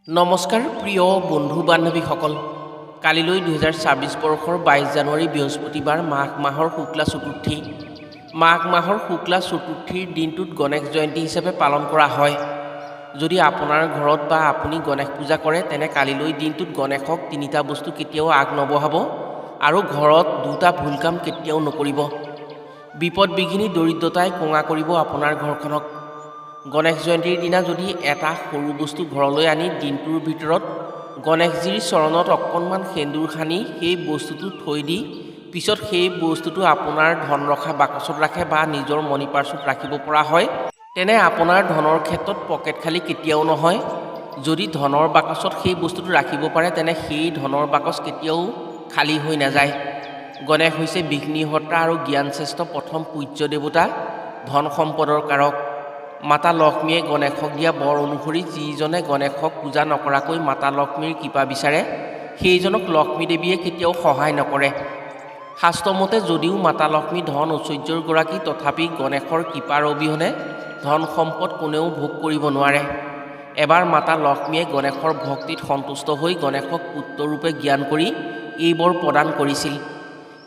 নমস্কাৰ প্ৰিয় বন্ধু বান্ধৱীসকল, কালিলৈ 2024 বৰ্ষৰ 22 জানুৱাৰী বৃহস্পতিবাৰ মাঘ মাহৰ শুক্লা চতুৰ্থী। মাঘ মাহৰ শুক্লা চতুৰ্থীৰ দিনটোত গণেশ জয়ন্তী হিচাপে পালন কৰা হয়। যদি আপোনাৰ ঘৰত বা আপুনি গণেশ পূজা কৰে, তেনে কালিলৈ দিনটোত গণেশক তিনিটা বস্তু কেতিয়াও আগ নবঢ়াব আৰু ঘৰত দুটা ভুল কাম কেতিয়াও নকৰিব। বিপদ বিঘিনি দৰিদ্ৰতাই কোঙা কৰিব আপোনাৰ ঘৰখনক। গণেশ জয়ন্তীৰ দিনা যদি এটা সৰু বস্তু ঘৰলৈ আনি দিনটোৰ ভিতৰত গণেশজীৰ চৰণত অকণমান সেন্দুৰ সানি সেই বস্তুটো থৈ দি পিছত সেই বস্তুটো আপোনাৰ ধন ৰখা বাকচত ৰাখে বা নিজৰ মণি পাৰ্চত ৰাখিব পৰা হয়, তেনে আপোনাৰ ধনৰ ক্ষেত্ৰত পকেট খালী কেতিয়াও নহয়। যদি ধনৰ বাকচত সেই বস্তুটো ৰাখিব পাৰে, তেনে সেই ধনৰ বাকচ কেতিয়াও খালী হৈ নাযায়। গণেশ হৈছে বিঘ্নিহৰ্তা আৰু জ্ঞানশ্ৰেষ্ঠ প্ৰথম পূজ্য দেৱতা, ধন সম্পদৰ কাৰক। মাতা লক্ষ্মীয়ে গণেশক দিয়া বৰ অনুসৰি যিজনে গণেশক পূজা নকৰাকৈ মাতা লক্ষ্মীৰ কৃপা বিচাৰে, সেইজনক লক্ষ্মী দেৱীয়ে কেতিয়াও সহায় নকৰে। শাস্ত্ৰমতে যদিও মাতা লক্ষ্মী ধন ঐশ্বৰ্যৰ গৰাকী, তথাপি গণেশৰ কৃপাৰ অবিহনে ধন সম্পদ কোনেও ভোগ কৰিব নোৱাৰে। এবাৰ মাতা লক্ষ্মীয়ে গণেশৰ ভক্তিত সন্তুষ্ট হৈ গণেশক পুত্ৰৰূপে জ্ঞান কৰি এই বৰ প্ৰদান কৰিছিল।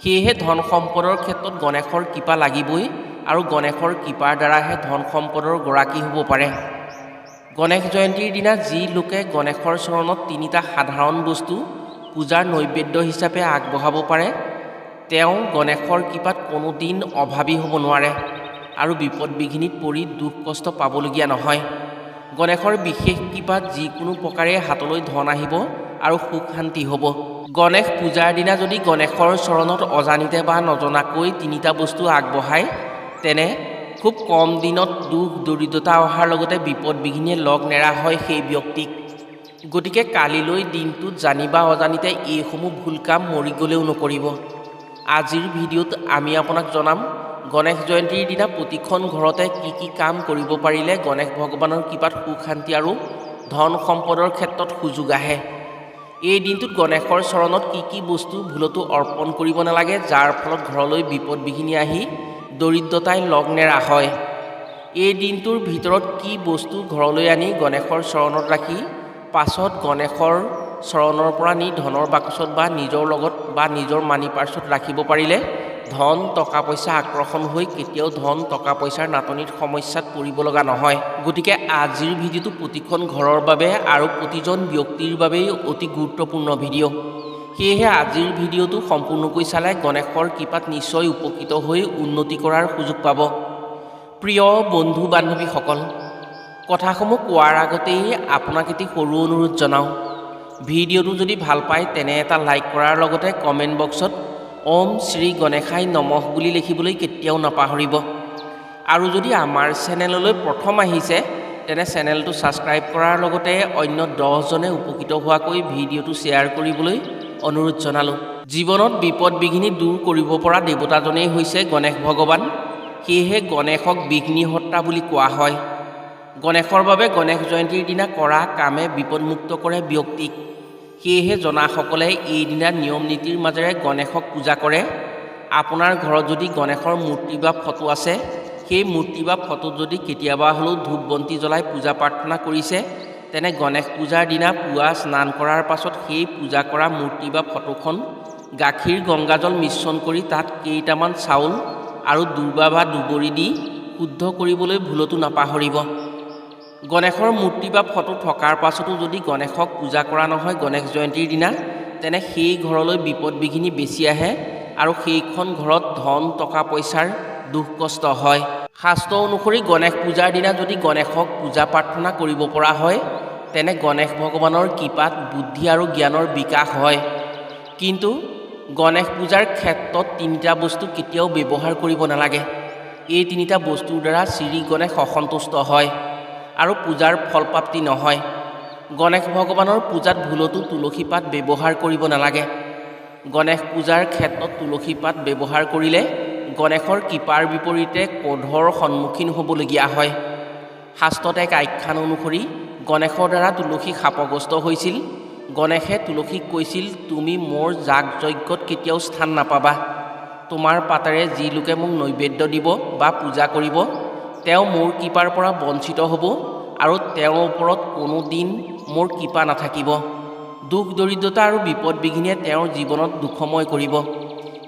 সেয়েহে ধন সম্পদৰ ক্ষেত্ৰত গণেশৰ কৃপা লাগিবই আৰু গণেশৰ কৃপাৰ দ্বাৰাহে ধন সম্পদৰ গৰাকী হ'ব পাৰে। গণেশ জয়ন্তীৰ দিনা যি লোকে গণেশৰ চৰণত তিনিটা সাধাৰণ বস্তু পূজাৰ নৈবেদ্য হিচাপে আগবঢ়াব পাৰে, তেওঁ গণেশৰ কৃপাত কোনোদিন অভাৱী হ'ব নোৱাৰে আৰু বিপদ বিঘিনিত পৰি দুখ কষ্ট পাবলগীয়া নহয়। গণেশৰ বিশেষ কৃপাত যিকোনো প্ৰকাৰে হাতলৈ ধন আহিব আৰু সুখ শান্তি হ'ব। গণেশ পূজাৰ দিনা যদি গণেশৰ চৰণত অজানিতে বা নজনাকৈ তিনিটা বস্তু আগবঢ়ায়, তেনে খুব কম দিনত দুখ দৰিদ্ৰতা অহাৰ লগতে বিপদ বিঘিনিয়ে লগ নেৰা হয় সেই ব্যক্তিক। গতিকে কালিলৈ দিনটোত জানি বা অজানিতে এইসমূহ ভুল কাম মৰি গ'লেও নকৰিব। আজিৰ ভিডিঅ'ত আমি আপোনাক জনাম গণেশ জয়ন্তীৰ দিনা প্ৰতিখন ঘৰতে কি কি কাম কৰিব পাৰিলে গণেশ ভগৱানৰ কৃপাত সুখ শান্তি আৰু ধন সম্পদৰ ক্ষেত্ৰত সুযোগ আহে। এই দিনটোত গণেশৰ চৰণত কি কি বস্তু ভুলতো অৰ্পণ কৰিব নালাগে, যাৰ ফলত ঘৰলৈ বিপদ বিঘিনি আহি দৰিদ্ৰতাই লগ নেৰা হয়। এই দিনটোৰ ভিতৰত কি বস্তু ঘৰলৈ আনি গণেশৰ চৰণত ৰাখি পাছত গণেশৰ চৰণৰ পৰা নি ধনৰ বাকচত বা নিজৰ লগত বা নিজৰ মানি পাৰ্চত ৰাখিব পাৰিলে ধন টকা পইচা আকৰ্ষণ হৈ কেতিয়াও ধন টকা পইচাৰ নাটনিত সমস্যাত পৰিব লগা নহয়। গতিকে আজিৰ ভিডিঅ'টো প্ৰতিখন ঘৰৰ বাবে আৰু প্ৰতিজন ব্যক্তিৰ বাবেই অতি গুৰুত্বপূৰ্ণ ভিডিঅ'। সেয়েহে আজিৰ ভিডিঅ'টো সম্পূৰ্ণকৈ চালে গণেশৰ কৃপাত নিশ্চয় উপকৃত হৈ উন্নতি কৰাৰ সুযোগ পাব। প্ৰিয় বন্ধু বান্ধৱীসকল, কথাসমূহ কোৱাৰ আগতেই আপোনাক এটি সৰু অনুৰোধ জনাওঁ। ভিডিঅ'টো যদি ভাল পায়, তেনে এটা লাইক কৰাৰ লগতে কমেণ্ট বক্সত ওম শ্ৰী গণেশাই নমঃ বুলি লিখিবলৈ কেতিয়াও নাপাহৰিব। আৰু যদি আমাৰ চেনেললৈ প্ৰথম আহিছে, তেনে চেনেলটো ছাবস্ক্ৰাইব কৰাৰ লগতে অন্য 10জনে উপকৃত হোৱাকৈ ভিডিঅ'টো শ্বেয়াৰ কৰিবলৈ অনুৰোধ জনালোঁ। জীৱনত বিপদ বিঘিনি দূৰ কৰিব পৰা দেৱতাজনেই হৈছে গণেশ ভগৱান। সেয়েহে গণেশক বিঘ্নিহৰ্তা বুলি কোৱা হয়। গণেশৰ বাবে গণেশ জয়ন্তীৰ দিনা কৰা কামে বিপদমুক্ত কৰে ব্যক্তিক। সেয়েহে জনাসকলে এইদিনা নিয়ম নীতিৰ মাজেৰে গণেশক পূজা কৰে। আপোনাৰ ঘৰত যদি গণেশৰ মূৰ্তি বা ফটো আছে, সেই মূৰ্তি বা ফটোত যদি কেতিয়াবা হ'লেও ধূপ বন্তি জ্বলাই পূজা প্ৰাৰ্থনা কৰিছে, তেনে গণেশ পূজাৰ দিনা পুৱা স্নান কৰাৰ পাছত সেই পূজা কৰা মূৰ্তি বা ফটোখন গাখীৰ গংগাজল মিশ্ৰণ কৰি তাত কেইটামান চাউল আৰু দুৰ্বা বা দুবৰি দি শুদ্ধ কৰিবলৈ ভুলতো নাপাহৰিব। গণেশৰ মূৰ্তি বা ফটো থকাৰ পাছতো যদি গণেশক পূজা কৰা নহয় গণেশ জয়ন্তীৰ দিনা, তেনে সেই ঘৰলৈ বিপদ বিঘিনি বেছি আহে আৰু সেইখন ঘৰত ধন টকা পইচাৰ দুখ কষ্ট হয়। শাস্ত্ৰ অনুসৰি গণেশ পূজাৰ দিনা যদি গণেশক পূজা প্ৰাৰ্থনা কৰিব পৰা হয়, তেনে গণেশ ভগৱানৰ কৃপাত বুদ্ধি আৰু জ্ঞানৰ বিকাশ হয়। কিন্তু গণেশ পূজাৰ ক্ষেত্ৰত তিনিটা বস্তু কেতিয়াও ব্যৱহাৰ কৰিব নালাগে। এই তিনিটা বস্তুৰ দ্বাৰা শ্ৰী গণেশ অসন্তুষ্ট হয় আৰু পূজাৰ ফলপ্ৰাপ্তি নহয়। গণেশ ভগৱানৰ পূজাত ভুলতো তুলসী পাত ব্যৱহাৰ কৰিব নালাগে। গণেশ পূজাৰ ক্ষেত্ৰত তুলসী পাত ব্যৱহাৰ কৰিলে গণেশৰ কৃপাৰ বিপৰীতে ক্ৰোধৰ সন্মুখীন হ'বলগীয়া হয়। শাস্ত্ৰত এক আখ্যান অনুসৰি গণেশৰ দ্বাৰা তুলসী শাপগ্ৰস্ত হৈছিল। গণেশে তুলসীক কৈছিল, তুমি মোৰ যাগ যজ্ঞত কেতিয়াও স্থান নাপাবা। তোমাৰ পাতেৰে যি লোকে মোক নৈবেদ্য দিব বা পূজা কৰিব, তেওঁ মোৰ কৃপাৰ পৰা বঞ্চিত হ'ব আৰু তেওঁৰ ওপৰত কোনো দিন মোৰ কৃপা নাথাকিব। দুখ দৰিদ্ৰতা আৰু বিপদ বিঘিনিয়ে তেওঁৰ জীৱনত দুখময় কৰিব।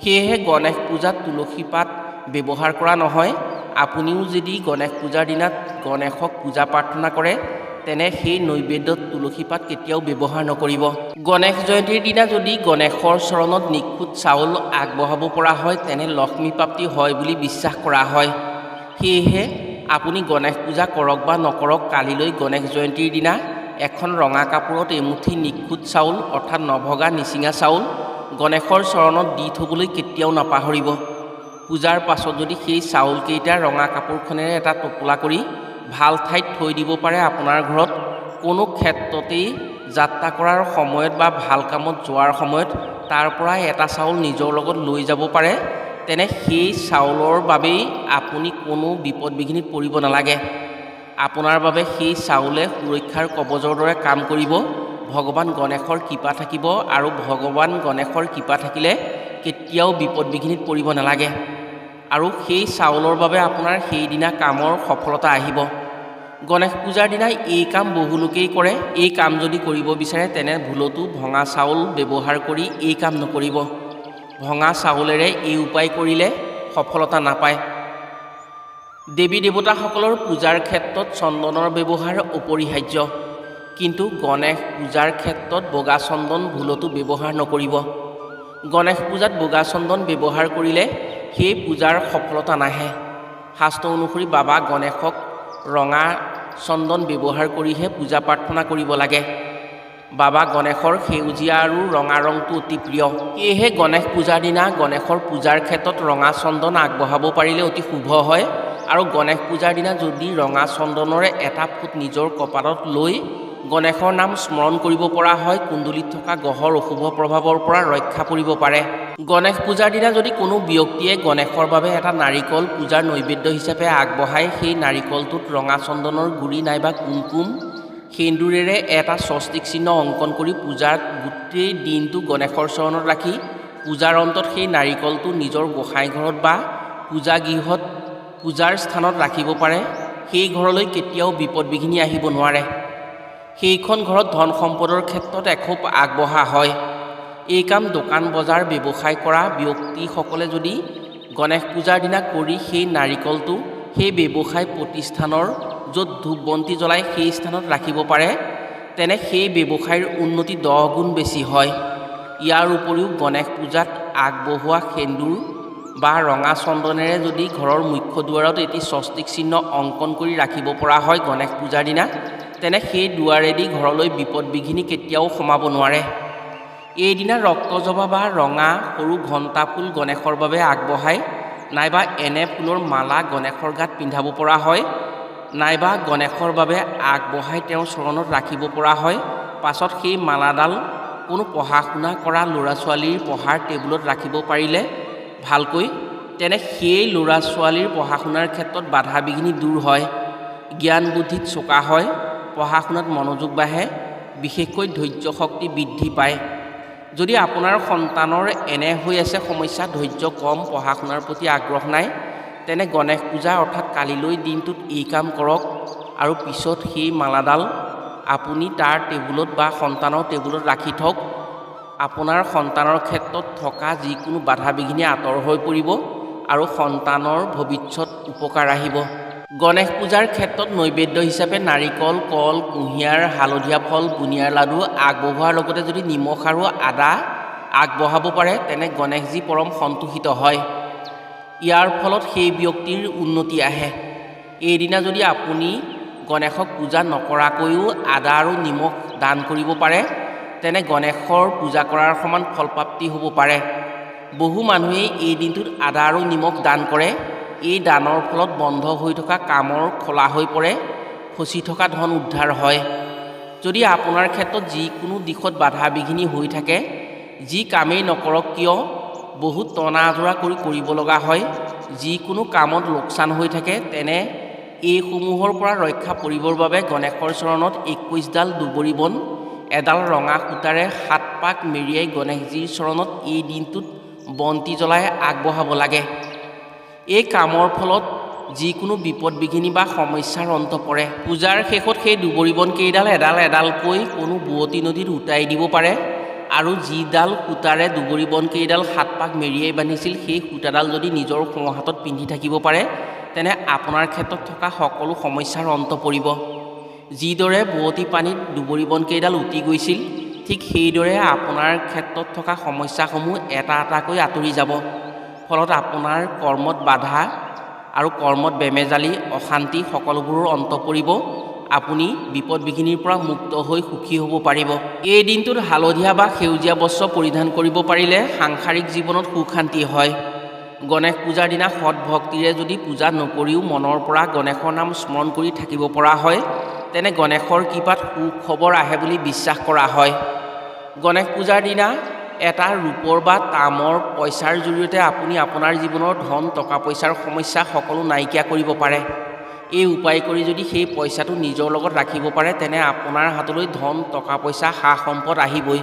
সেয়েহে গণেশ পূজাত তুলসী পাত ব্যৱহাৰ কৰা নহয়। আপুনিও যদি গণেশ পূজাৰ দিনা গণেশক পূজা প্ৰাৰ্থনা কৰে তেনে সেই নৈবেদ্যত তুলসী পাত কেতিয়াও ব্যৱহাৰ নকৰিব। গণেশ জয়ন্তীৰ দিনা যদি গণেশৰ চৰণত নিখুঁত চাউল আগবঢ়াব পৰা হয় তেনে লক্ষ্মী প্ৰাপ্তি হয় বুলি বিশ্বাস কৰা হয়। সেয়েহে আপুনি গণেশ পূজা কৰক বা নকৰক, কালিলৈ গণেশ জয়ন্তীৰ দিনা এখন ৰঙা কাপোৰত এমুঠি নিখুঁত চাউল অৰ্থাৎ নভগা নিচিঙা চাউল গণেশৰ চৰণত দি থ'বলৈ কেতিয়াও নাপাহৰিব। পূজাৰ পাছত যদি সেই চাউলকেইটা ৰঙা কাপোৰখনেৰে এটা টোপোলা কৰি ভাল ঠাইত থৈ দিব পাৰে, আপোনাৰ ঘৰত কোনো ক্ষেত্ৰতেই যাত্ৰা কৰাৰ সময়ত বা ভাল কামত যোৱাৰ সময়ত তাৰ পৰাই এটা চাউল নিজৰ লগত লৈ যাব পাৰে, তেনে সেই চাউলৰ বাবেই আপুনি কোনো বিপদ বিঘিনিত পৰিব নালাগে। আপোনাৰ বাবে সেই চাউলে সুৰক্ষাৰ কৱচৰ দৰে কাম কৰিব। ভগৱান গণেশৰ কৃপা থাকিব আৰু ভগৱান গণেশৰ কৃপা থাকিলে কেতিয়াও বিপদ বিঘিনিত পৰিব নালাগে আৰু সেই চাউলৰ বাবে আপোনাৰ সেইদিনা কামৰ সফলতা আহিব। গণেশ পূজাৰ দিনা এই কাম বহু লোকেই কৰে। এই কাম যদি কৰিব বিচাৰে তেনে ভুলতো ভঙা চাউল ব্যৱহাৰ কৰি এই কাম নকৰিব। ভঙা চাউলেৰে এই উপায় কৰিলে সফলতা নাপায়। দেৱী দেৱতাসকলৰ পূজাৰ ক্ষেত্ৰত চন্দনৰ ব্যৱহাৰ অপৰিহাৰ্য, কিন্তু গণেশ পূজাৰ ক্ষেত্ৰত বগা চন্দন ভুলতো ব্যৱহাৰ নকৰিব। গণেশ পূজাত বগা চন্দন ব্যৱহাৰ কৰিলে সেই পূজাৰ সফলতা নাহে। শাস্ত্ৰ অনুসৰি বাবা গণেশক ৰঙা চন্দন ব্যৱহাৰ কৰিহে পূজা প্ৰাৰ্থনা কৰিব লাগে। বাবা গণেশৰ সেউজীয়া আৰু ৰঙা ৰংটো অতি প্ৰিয়। সেয়েহে গণেশ পূজাৰ দিনা গণেশৰ পূজাৰ ক্ষেত্ৰত ৰঙা চন্দন আগবঢ়াব পাৰিলে অতি শুভ হয়। আৰু গণেশ পূজাৰ দিনা যদি ৰঙা চন্দনৰে এটা ফুট নিজৰ কপালত লৈ গণেশৰ নাম স্মৰণ কৰিব পৰা হয়, কুণ্ডলীত থকা গ্ৰহৰ অশুভ প্ৰভাৱৰ পৰা ৰক্ষা পৰিব পাৰে। গণেশ পূজাৰ দিনা যদি কোনো ব্যক্তিয়ে গণেশৰ বাবে এটা নাৰিকল পূজাৰ নৈবেদ্য হিচাপে আগবঢ়ায়, সেই নাৰিকলটোত ৰঙা চন্দনৰ গুৰি নাইবা কুমকুম সেন্দুৰেৰে এটা স্বস্তিক চিহ্ন অংকন কৰি পূজাৰ গোটেই দিনটো গণেশৰ চৰণত ৰাখি পূজাৰ অন্তত সেই নাৰিকলটো নিজৰ গোসাঁই ঘৰত বা পূজাগৃহত পূজাৰ স্থানত ৰাখিব পাৰে, সেই ঘৰলৈ কেতিয়াও বিপদ বিঘিনি আহিব নোৱাৰে। সেইখন ঘৰত ধন সম্পদৰ ক্ষেত্ৰত এখোপ আগবঢ়া হয়। এই কাম দোকান বজাৰ ব্যৱসায় কৰা ব্যক্তিসকলে যদি গণেশ পূজাৰ দিনা কৰি সেই নাৰিকলটো সেই ব্যৱসায় প্ৰতিষ্ঠানৰ য'ত ধূপ বন্তি জ্বলাই সেই স্থানত ৰাখিব পাৰে, তেনে সেই ব্যৱসায়ৰ উন্নতি 10 গুণ বেছি হয়। ইয়াৰ উপৰিও গণেশ পূজাত আগবঢ়োৱা সেন্দুৰ বা ৰঙা চন্দনেৰে যদি ঘৰৰ মুখ্য দুৱাৰত এটি স্বস্তিক চিহ্ন অংকন কৰি ৰাখিব পৰা হয় গণেশ পূজাৰ দিনা, তেনে সেই দুৱাৰেদি ঘৰলৈ বিপদ বিঘিনি কেতিয়াও সোমাব নোৱাৰে। এইদিনা ৰক্তজবা বা ৰঙা সৰু ঘণ্টা ফুল গণেশৰ বাবে আগবঢ়ায়, নাইবা এনে ফুলৰ মালা গণেশৰ গাত পিন্ধাব পৰা হয়, নাইবা গণেশৰ বাবে আগবঢ়াই তেওঁৰ চৰণত ৰাখিব পৰা হয়। পাছত সেই মালাডাল কোনো পঢ়া শুনা কৰা ল'ৰা ছোৱালীৰ পঢ়াৰ টেবুলত ৰাখিব পাৰিলে ভালকৈ, তেনে সেই ল'ৰা ছোৱালীৰ পঢ়া শুনাৰ ক্ষেত্ৰত বাধা বিঘিনি দূৰ হয়, জ্ঞান বুদ্ধিত চোকা হয়, পঢ়া শুনাত মনোযোগ বাঢ়ে, বিশেষকৈ ধৈৰ্য শক্তি বৃদ্ধি পায়। যদি আপোনাৰ সন্তানৰ এনে হৈ আছে সমস্যা, ধৈৰ্য কম, পঢ়া শুনাৰ প্ৰতি আগ্ৰহ নাই, তেনে গণেশ পূজা অৰ্থাৎ কালিলৈ দিনটোত এই কাম কৰক আৰু পিছত সেই মালাডাল আপুনি তাৰ টেবুলত বা সন্তানৰ টেবুলত ৰাখি থওক। আপোনাৰ সন্তানৰ ক্ষেত্ৰত থকা যিকোনো বাধা বিঘিনি আঁতৰ হৈ পৰিব আৰু সন্তানৰ ভৱিষ্যত উপকাৰ আহিব। গণেশ পূজাৰ ক্ষেত্ৰত নৈবেদ্য হিচাপে নাৰিকল, কল, কুঁহিয়াৰ, হালধীয়া ফল, বুনিয়াৰ লাডু আগবঢ়োৱাৰ লগতে যদি নিমখ আৰু আদা আগবঢ়াব পাৰে, তেনে গণেশজী পৰম সন্তুষ্টিত হয়। ইয়াৰ ফলত সেই ব্যক্তিৰ উন্নতি আহে। এইদিনা যদি আপুনি গণেশক পূজা নকৰাকৈও আদা আৰু নিমখ দান কৰিব পাৰে, তেনে গণেশৰ পূজা কৰাৰ সমান ফলপ্ৰাপ্তি হ'ব পাৰে। বহু মানুহেই এই দিনটোত আদা আৰু নিমখ দান কৰে। এই দানৰ ফলত বন্ধ হৈ থকা কামৰ খোলা হৈ পৰে, ফচি থকা ধন উদ্ধাৰ হয়। যদি আপোনাৰ ক্ষেত্ৰত যিকোনো দিশত বাধা বিঘিনি হৈ থাকে, যি কামেই নকৰক কিয় বহুত টনা আজোৰা কৰি কৰিব লগা হয়, যিকোনো কামত লোকচান হৈ থাকে, তেনে এইসমূহৰ পৰা ৰক্ষা পৰিবৰ বাবে গণেশৰ চৰণত 21ডাল দুবৰি বন, এডাল ৰঙা সূতাৰে 7 পাক মেৰিয়াই গণেশজীৰ চৰণত এই দিনটোত বন্তি জ্বলাই আগবঢ়াব লাগে। এই কামৰ ফলত যিকোনো বিপদ বিঘিনি বা সমস্যাৰ অন্ত পৰে। পূজাৰ শেষত সেই দুবৰি বন কেইডাল এডাল এডালকৈ কোনো বোৱতী নদীত উটাই দিব পাৰে আৰু যিডাল সূতাৰে দুবৰি বন কেইডাল 7 পাক মেৰিয়াই বান্ধিছিল সেই সূতাডাল যদি নিজৰ সোঁহাতত পিন্ধি থাকিব পাৰে তেনে আপোনাৰ ক্ষেত্ৰত থকা সকলো সমস্যাৰ অন্ত পৰিব। যিদৰে বোৱতী পানীত দুবৰি বন কেইডাল উটি গৈছিল ঠিক সেইদৰে আপোনাৰ ক্ষেত্ৰত থকা সমস্যাসমূহ এটা এটাকৈ আঁতৰি যাব। ফলত আপোনাৰ কৰ্মত বাধা আৰু কৰ্মত বেমেজালি অশান্তি সকলোবোৰৰ অন্ত পৰিব। আপুনি বিপদ বিঘিনিৰ পৰা মুক্ত হৈ সুখী হ'ব পাৰিব। এই দিনটোত হালধীয়া বা সেউজীয়া বস্ত্ৰ পৰিধান কৰিব পাৰিলে সাংসাৰিক জীৱনত সুখ শান্তি হয়। গণেশ পূজাৰ দিনা সৎ ভক্তিৰে যদি পূজা নকৰিও মনৰ পৰা গণেশৰ নাম স্মৰণ কৰি থাকিব পৰা হয় তেনে গণেশৰ কৃপাত সুখবৰ আহে বুলি বিশ্বাস কৰা হয়। গণেশ পূজাৰ দিনা এটা ৰূপৰ বা তামৰ পইচাৰ জৰিয়তে আপুনি আপোনাৰ জীৱনৰ ধন টকা পইচাৰ সমস্যা সকলো নাইকিয়া কৰিব পাৰে। এই উপায় কৰি যদি সেই পইচাটো নিজৰ লগত ৰাখিব পাৰে তেনে আপোনাৰ হাতলৈ ধন টকা পইচা সা সম্পদ আহিবই।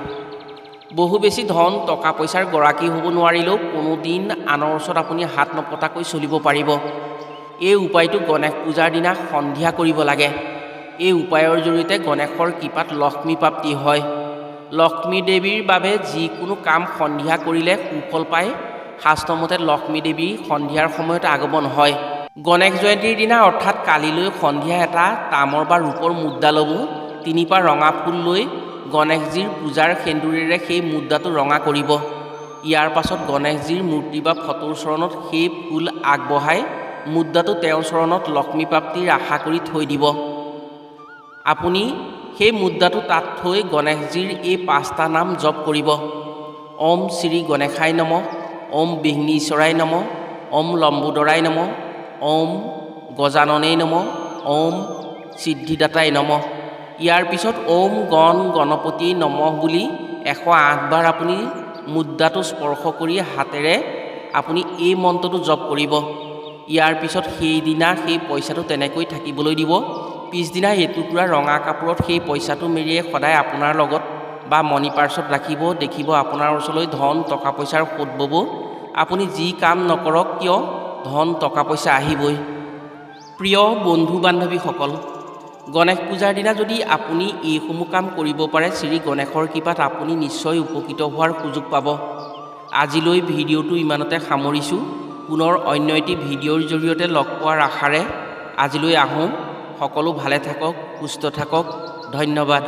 বহু বেছি ধন টকা পইচাৰ গৰাকী হ'ব নোৱাৰিলেও কোনোদিন আনৰ ওচৰত আপুনি হাত নপতাকৈ চলিব পাৰিব। এই উপায়টো গণেশ পূজাৰ দিনা সন্ধিয়া কৰিব লাগে। এই উপায়ৰ জৰিয়তে গণেশৰ কৃপাত লক্ষ্মী প্ৰাপ্তি হয়। লক্ষ্মী দেৱীৰ বাবে যিকোনো কাম সন্ধিয়া কৰিলে সুফল পায়। শাস্ত্ৰমতে লক্ষ্মী দেৱী সন্ধিয়াৰ সময়ত আগমন হয়। গণেশ জয়ন্তীৰ দিনা অৰ্থাৎ কালিলৈ সন্ধিয়া এটা তামৰ বা ৰূপৰ মুদ্ৰা ল'ব। 3 পাহ ৰঙা ফুল লৈ গণেশজীৰ পূজাৰ সেন্দুৰেৰে সেই মুদ্ৰাটো ৰঙা কৰিব। ইয়াৰ পাছত গণেশজীৰ মূৰ্তি বা ফটোৰ চৰণত সেই ফুল আগবঢ়াই মুদ্ৰাটো তেওঁৰ চৰণত লক্ষ্মী প্ৰাপ্তিৰ আশা কৰি থৈ দিব। আপুনি সেই মুদ্ৰাটো তাত থৈ গণেশজীৰ এই 5টা নাম জপ কৰিব। ওম শ্ৰী গণেশায় নমঃ, ওম বিঘ্নেশ্বৰায় নমঃ, ওম লম্বোদৰায় নমঃ, ওম গজাননেই নমঃ, ওম সিদ্ধিদাতাই নমঃ। ইয়াৰ পিছত ওম গণ গণপতি নমঃ বুলি 108 বাৰ আপুনি মুদ্ৰাটো স্পৰ্শ কৰি হাতেৰে আপুনি এই মন্ত্ৰটো জপ কৰিব। ইয়াৰ পিছত সেইদিনা সেই পইচাটো তেনেকৈ থাকিবলৈ দিব। পিছদিনা এটুকুৰা ৰঙা কাপোৰত সেই পইচাটো মেৰিয়াই সদায় আপোনাৰ লগত বা মণি পাৰ্চত ৰাখিব। দেখিব আপোনাৰ ওচৰলৈ ধন টকা পইচাৰ সোঁত বব। আপুনি যি কাম নকৰক কিয় ধন টকা পইচা আহিবই। প্ৰিয় বন্ধু বান্ধৱীসকল, গণেশ পূজাৰ দিনা যদি আপুনি এইসমূহ কাম কৰিব পাৰে শ্ৰী গণেশৰ কৃপাত আপুনি নিশ্চয় উপকৃত হোৱাৰ সুযোগ পাব। আজিলৈ ভিডিঅ'টো ইমানতে সামৰিছোঁ। পুনৰ অন্য এটি ভিডিঅ'ৰ জৰিয়তে লগ পোৱাৰ আশাৰে আজিলৈ আহোঁ। সকলো ভালে থাকক, সুস্থ থাকক। ধন্যবাদ।